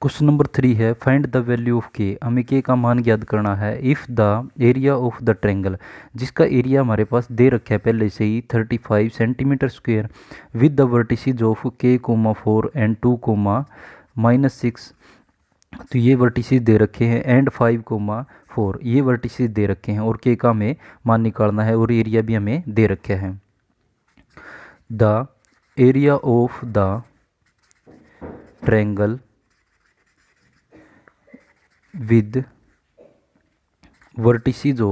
Question number 3 है find the value of के। हमें के का मान ज्ञात करना है if the area of the triangle, जिसका एरिया हमारे पास दे रखा है पहले से ही 35 centimetre square, with the vertices of के कोमा 4 एंड 2 कोमा -6। तो ये वर्टिसेज दे रखे हैं एंड 5 कोमा 4 ये वर्टिसेज दे रखे हैं और के का हमें मान निकालना है और एरिया भी हमें दे रखे हैं। The area of the triangle with vertices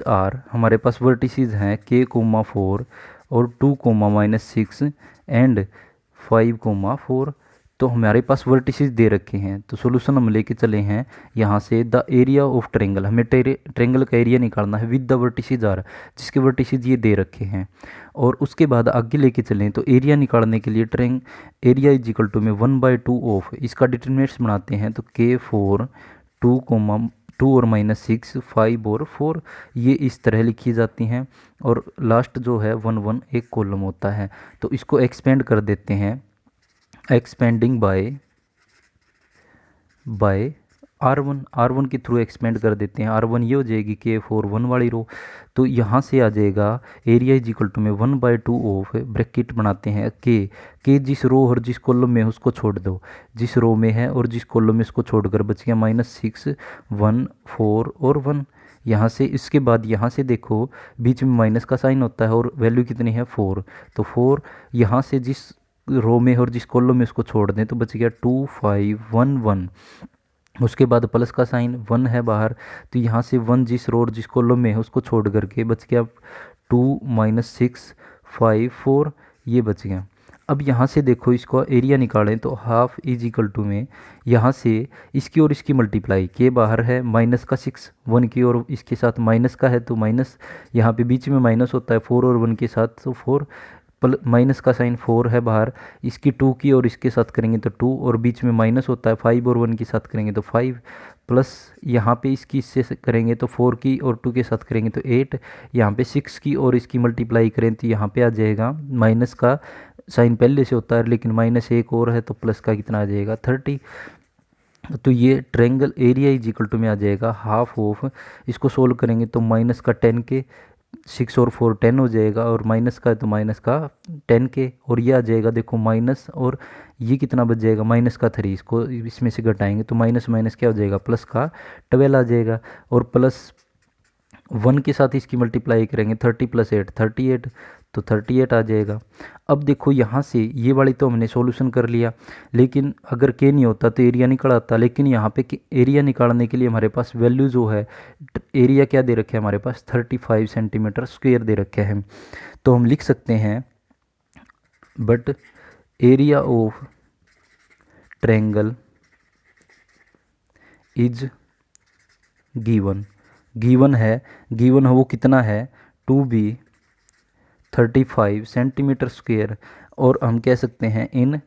are, हमारे पास वर्टिसेज हैं के कोमा 4 और 2 कोमा -6 एंड 5 कोमा 4। तो हमारे पास वर्टिसेज दे रखे हैं तो सोल्यूशन हम लेके चले हैं यहाँ से द एरिया ऑफ ट्रेंगल, हमें ट्रेंगल का एरिया निकालना है विद द वर्टिसेज आर, जिसके वर्टिसेज ये दे रखे हैं। और उसके बाद आगे लेके चलें तो एरिया निकालने के लिए एरिया इज इक्वल टू में 1/2 ऑफ, इसका डिटरमिनेंट्स बनाते हैं तो के 4 2 कोमा 2 और -6 5 और 4 ये इस तरह लिखी जाती हैं और लास्ट जो है 1 1 एक कॉलम होता है। तो इसको एक्सपेंड कर देते हैं, एक्सपेंडिंग बाय R1 के थ्रू एक्सपेंड कर देते हैं। R1 ये हो जाएगी के 4 1 वाली रो, तो यहाँ से आ जाएगा एरिया इज इक्वल टू में 1/2 ऑफ, ब्रैकेट बनाते हैं के जिस रो और जिस कॉलम में है उसको छोड़ दो, जिस रो में है और जिस कॉलम में उसको छोड़कर बच गया -6 1 4 और 1। यहाँ से इसके बाद यहाँ से देखो बीच में माइनस का साइन होता है और वैल्यू कितनी है 4, तो 4 यहाँ से जिस रो में और जिस कॉलम में उसको छोड़ दें तो बच गया 2 5 1 1। उसके बाद प्लस का साइन 1 है बाहर, तो यहाँ से 1 जिस रो और जिस कॉलम में है उसको छोड़ करके बच गया 2 -6 5 4 ये बच गया। अब यहाँ से देखो इसको एरिया निकालें तो हाफ इज इक्वल टू में यहाँ से इसकी और इसकी मल्टीप्लाई, के बाहर है माइनस का 6 1 की और इसके साथ माइनस का है तो माइनस, यहाँ पे बीच में माइनस होता है 4 और 1 के साथ, तो 4 माइनस का साइन 4 है बाहर, इसकी 2 की और इसके साथ करेंगे तो 2 और बीच में माइनस होता है 5 और 1 के साथ करेंगे तो 5 प्लस यहाँ पे इसकी इससे करेंगे तो 4 की और 2 के साथ करेंगे तो 8, यहाँ पे 6 की और इसकी मल्टीप्लाई करें तो यहाँ पे आ जाएगा माइनस का साइन पहले से होता है लेकिन माइनस एक और है तो प्लस का कितना आ जाएगा 30। तो ये triangle area is equal to में आ जाएगा हाफ ऑफ, इसको सोल्व करेंगे तो माइनस का 10 के 6 और 4 10 हो जाएगा और माइनस का है तो माइनस का 10 के और ये आ जाएगा देखो माइनस और ये कितना बच जाएगा माइनस का 3, इसको इसमें से घटाएंगे तो माइनस माइनस क्या हो जाएगा प्लस का 12 आ जाएगा और प्लस 1 के साथ इसकी मल्टीप्लाई करेंगे 30 + 8 38, तो 38 आ जाएगा। अब देखो यहाँ से ये वाली तो हमने सॉल्यूशन कर लिया, लेकिन अगर के नहीं होता तो एरिया निकल आता, लेकिन यहाँ पे एरिया निकालने के लिए हमारे पास वैल्यू जो है एरिया क्या दे रखे हैं हमारे पास 35 सेंटीमीटर स्क्वायर दे रखे हैं। तो हम लिख सकते हैं but area of triangle is given है वो कितना है 2b 35 सेंटीमीटर स्क्वायर और हम कह सकते हैं इन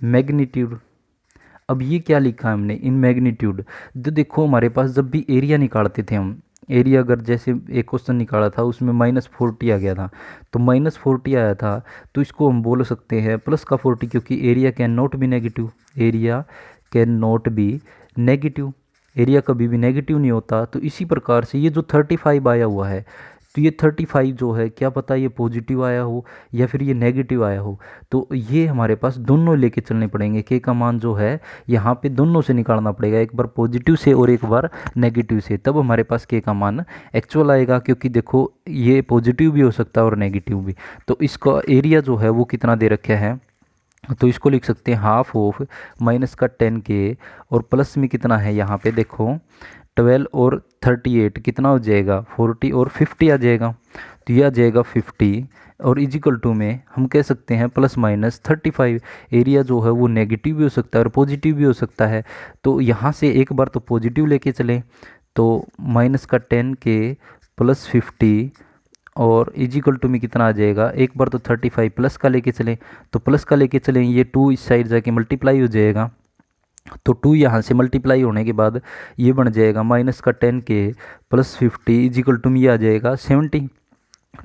मैग्नीट्यूड। अब ये क्या लिखा है हमने इन मैग्नीट्यूड, तो देखो हमारे पास जब भी एरिया निकालते थे हम, एरिया अगर जैसे एक क्वेश्चन निकाला था उसमें -40 आ गया था तो -40 आया था तो इसको हम बोल सकते हैं प्लस का 40, क्योंकि area can not be negative, area can not be negative, area कभी भी नेगेटिव नहीं होता। तो इसी प्रकार से ये जो 35 आया हुआ है तो ये 35 जो है क्या पता ये पॉजिटिव आया हो या फिर ये नेगेटिव आया हो, तो ये हमारे पास दोनों लेके चलने पड़ेंगे। के का मान जो है यहाँ पे दोनों से निकालना पड़ेगा, एक बार पॉजिटिव से और एक बार नेगेटिव से, तब हमारे पास के का मान एक्चुअल आएगा। क्योंकि देखो ये पॉजिटिव भी हो सकता है और नेगेटिव भी। तो इसका एरिया जो है वो कितना दे रखा है, तो इसको लिख सकते हैं हाफ ऑफ माइनस का 10 के और प्लस में कितना है यहाँ पे देखो 12 और 38 कितना हो जाएगा 40 और 50 आ जाएगा, तो यह आ जाएगा 50 और इजिकल टू में हम कह सकते हैं +-35। एरिया जो है वो नेगेटिव भी हो सकता है और पॉजिटिव भी हो सकता है। तो यहाँ से एक बार तो पॉजिटिव लेके चलें तो माइनस का 10 के प्लस 50 और इजिकल टू में कितना आ जाएगा, एक बार तो 35 प्लस का लेके चलें तो प्लस का लेके चलें ये 2 इस साइड जाके मल्टीप्लाई हो जाएगा, तो 2 यहाँ से मल्टीप्लाई होने के बाद ये बन जाएगा माइनस का 10 के प्लस 50 इजिकल टू में ये आ जाएगा 70।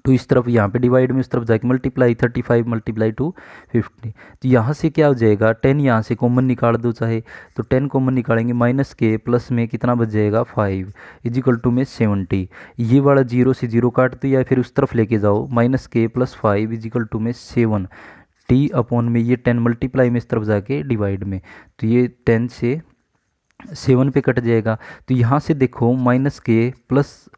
तो इस तरफ यहाँ पे डिवाइड में, उस तरफ जाके मल्टीप्लाई, 35 मल्टीप्लाई टू 50। तो यहाँ से क्या हो जाएगा, 10 यहाँ से कॉमन निकाल दो चाहे, तो 10 कॉमन निकालेंगे, माइनस के प्लस में कितना बच जाएगा 5 इजिकल टू में 70। ये वाला जीरो से जीरो काट दो या फिर उस तरफ लेके जाओ, माइनस के प्लस 5 इजिकल टू में 7 टी अपॉन में ये 10 मल्टीप्लाई में इस तरफ जाके डिवाइड में, तो ये 10 से 7 पे कट जाएगा। तो यहाँ से देखो माइनस के प्लस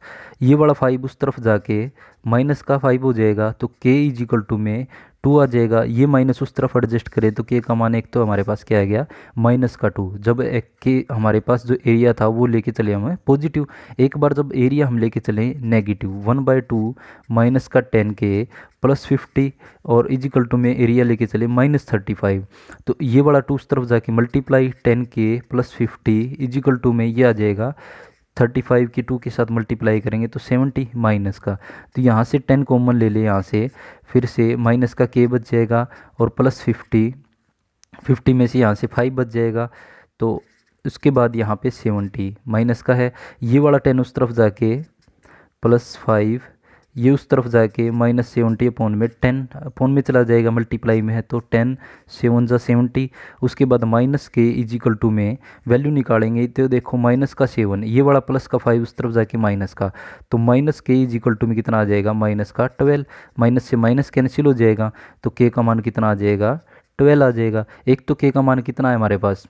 ये वाला 5 उस तरफ जाके माइनस का 5 हो जाएगा, तो के इज इक्वल टू में 2 आ जाएगा। ये माइनस उस तरफ एडजस्ट करें तो के का मान एक तो हमारे पास क्या आ गया माइनस का 2। जब एक के हमारे पास जो एरिया था वो लेके चले हमें पॉजिटिव, एक बार जब एरिया हम लेके चले नेगेटिव 1/2 माइनस का 10 के प्लस 50 और इजिकल टू में एरिया लेके चले -35। तो ये वाला 2 उस तरफ जाके मल्टीप्लाई 10 के प्लस 50 इजिकल टू में ये आ जाएगा 35 की 2 के साथ मल्टीप्लाई करेंगे तो 70 माइनस का। तो यहाँ से 10 कॉमन ले ले, यहाँ से फिर से माइनस का के बच जाएगा और प्लस 50 में से यहाँ से 5 बच जाएगा। तो उसके बाद यहाँ पे 70 माइनस का है, ये वाला 10 उस तरफ जाके प्लस 5, ये उस तरफ जाके -70 अपॉन में 10 अपॉन में चला जाएगा, मल्टीप्लाई में है तो 10 7 जा 70। उसके बाद माइनस के इजिकल टू में वैल्यू निकालेंगे तो देखो माइनस का 7, ये वाला प्लस का 5 उस तरफ जाके माइनस का, तो माइनस के इजिकल टू में कितना आ जाएगा माइनस का 12। माइनस से माइनस कैंसिल हो जाएगा तो के का मान कितना आ जाएगा 12 आ जाएगा। एक तो के का मान कितना है हमारे पास,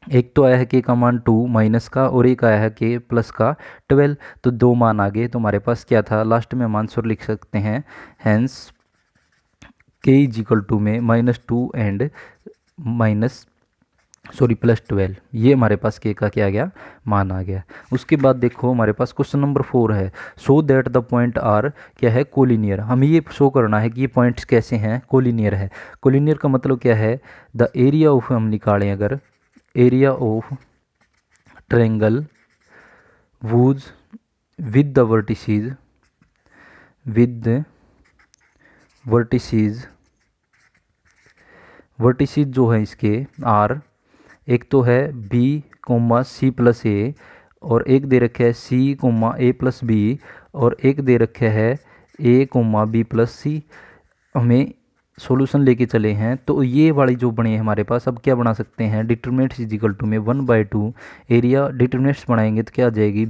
एक तो आया है के का मान 2 माइनस का और एक आया है के प्लस का 12। तो दो मान आ गए, तो हमारे पास क्या था लास्ट में हम आंसर लिख सकते हैं हैंस के इज इक्वल टू में -2 एंड +12। ये हमारे पास के का क्या आ गया मान आ गया। उसके बाद देखो हमारे पास क्वेश्चन नंबर 4 है, so that the point are क्या है कोलिनियर। हमें ये शो करना है कि ये पॉइंट्स कैसे हैं कोलिनियर है। कोलिनियर का मतलब क्या है, द एरिया ऑफ हम निकालें अगर area of triangle whose with the vertices जो है इसके आर, एक तो है बी कोमा सी प्लस ए और एक दे रखे है सी कोमा ए प्लस बी और एक दे रखे है ए कोमा बी प्लस सी। हमें सॉल्यूशन लेके चले हैं तो ये वाली जो बनी है हमारे पास, अब क्या बना सकते हैं डिटरमिनेंट्स इज इक्वल टू में 1/2 एरिया डिटरमिनेंट्स बनाएंगे तो क्या आ जाएगी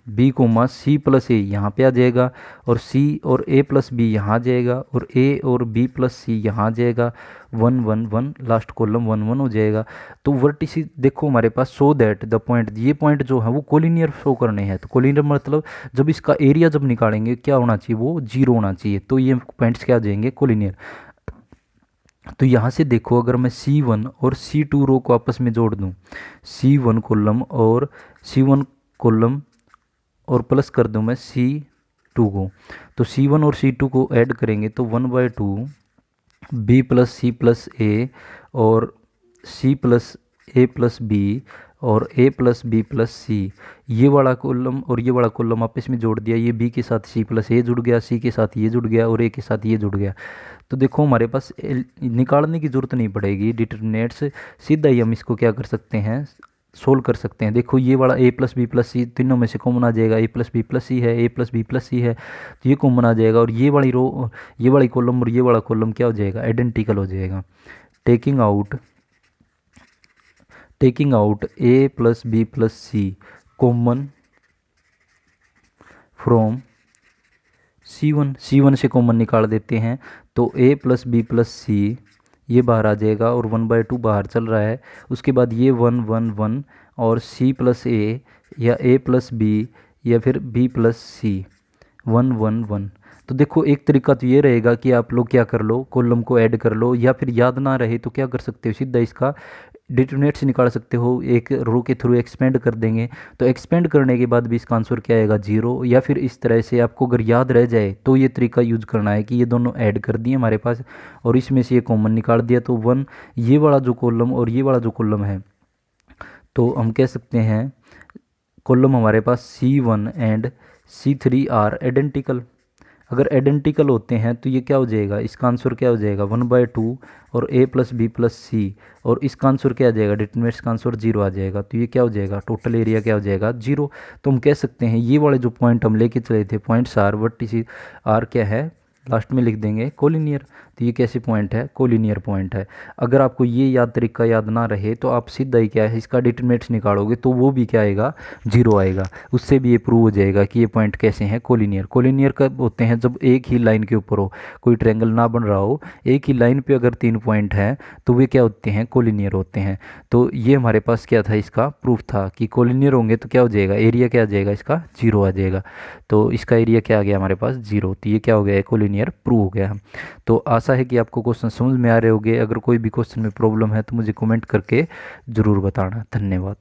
बी कोमा सी प्लस ए यहाँ पे आ जाएगा और सी और ए प्लस बी यहाँ आ जाएगा और ए और बी प्लस सी यहाँ आ जाएगा 1 1 1 लास्ट कॉलम 1 1 हो जाएगा। तो वर्टिसी देखो हमारे पास सो दैट द पॉइंट, ये पॉइंट जो है वो कोलिनियर शो करने हैं। तो कोलिनियर मतलब जब इसका एरिया जब निकालेंगे क्या होना चाहिए वो 0 होना चाहिए, तो ये पॉइंट्स क्या आ जाएंगे कोलिनियर। तो यहाँ से देखो अगर मैं C1 और C2 रो को आपस में जोड़ दूँ, C1 कॉलम और C1 कॉलम और प्लस कर दूं मैं C2 को, तो C1 और C2 को ऐड करेंगे तो 1/2 B प्लस सी प्लस ए और C प्लस ए प्लस बी और A plus B plus C. ये वाला कॉलम और ये वाला कॉलम आपस में जोड़ दिया, ये B के साथ C प्लस ए जुड़ गया, C के साथ ये जुड़ गया और A के साथ ये जुड़ गया। तो देखो हमारे पास निकालने की ज़रूरत नहीं पड़ेगी डिटरमिनेंट्स, सीधा ही हम इसको क्या कर सकते हैं सोल्व कर सकते हैं। देखो ये वाला a प्लस बी प्लस सी तीनों में से कॉमन आ जाएगा, a प्लस बी प्लस सी है, a प्लस बी प्लस सी है, तो ये कॉमन आ जाएगा और ये वाली रो ये वाली कॉलम और ये वाला कॉलम क्या हो जाएगा आइडेंटिकल हो जाएगा। Taking out a plus B plus C common from C1 से कॉमन निकाल देते हैं तो a plus B plus C ये बाहर आ जाएगा और 1/2 बाहर चल रहा है। उसके बाद ये 1 1 1 और C प्लस ए या A प्लस बी या फिर B प्लस सी 1 1 1। तो देखो एक तरीका तो ये रहेगा कि आप लोग क्या कर लो कॉलम को ऐड कर लो, या फिर याद ना रहे तो क्या कर सकते हो सीधा इसका डिटरमिनेंट से निकाल सकते हो, एक रो के थ्रू एक्सपेंड कर देंगे तो एक्सपेंड करने के बाद भी इसका आंसर क्या आएगा 0। या फिर इस तरह से आपको अगर याद रह जाए तो ये तरीका यूज करना है कि ये दोनों ऐड कर दिए हमारे पास और इसमें से ये कॉमन निकाल दिया तो 1 ये वाला जो कॉलम और ये वाला जो कॉलम है, तो हम कह सकते हैं कॉलम हमारे पास C1 and C3 are identical. अगर आइडेंटिकल होते हैं तो ये क्या हो जाएगा, इसका आंसर क्या हो जाएगा 1/2 और a प्लस बी प्लस सी, और इसका आंसर क्या आ जाएगा, डिटरमिनेंट्स का आंसर 0 आ जाएगा। तो ये क्या हो जाएगा, टोटल एरिया क्या हो जाएगा 0। तो हम कह सकते हैं ये वाले जो पॉइंट हम लेके चले थे, पॉइंट्स आर वर्टिस आर क्या है, लास्ट में लिख देंगे कोलिनियर। तो ये कैसे पॉइंट है, कोलिनियर पॉइंट है। अगर आपको ये तरीका याद ना रहे तो आप सीधा ही क्या है, इसका डिटरमिनेंट्स निकालोगे तो वो भी क्या आएगा, 0 आएगा। उससे भी ये प्रूव हो जाएगा कि ये पॉइंट कैसे हैं, कोलिनियर। कोलिनियर कब होते हैं, जब एक ही लाइन के ऊपर हो, कोई ट्रायंगल ना बन रहा हो, एक ही लाइन पे अगर 3 पॉइंट हैं तो वे क्या होते हैं, कोलिनियर होते हैं। तो ये हमारे पास क्या था, इसका प्रूफ था कि कोलिनियर होंगे तो क्या हो जाएगा, एरिया क्या आ जाएगा, इसका 0 आ जाएगा। तो इसका एरिया क्या आ गया हमारे पास 0। तो ये क्या हो गया, कोलिनियर प्रूव हो गया। तो आशा है कि आपको क्वेश्चन समझ में आ रहे होंगे। अगर कोई भी क्वेश्चन में प्रॉब्लम है तो मुझे कमेंट करके ज़रूर बताना। धन्यवाद।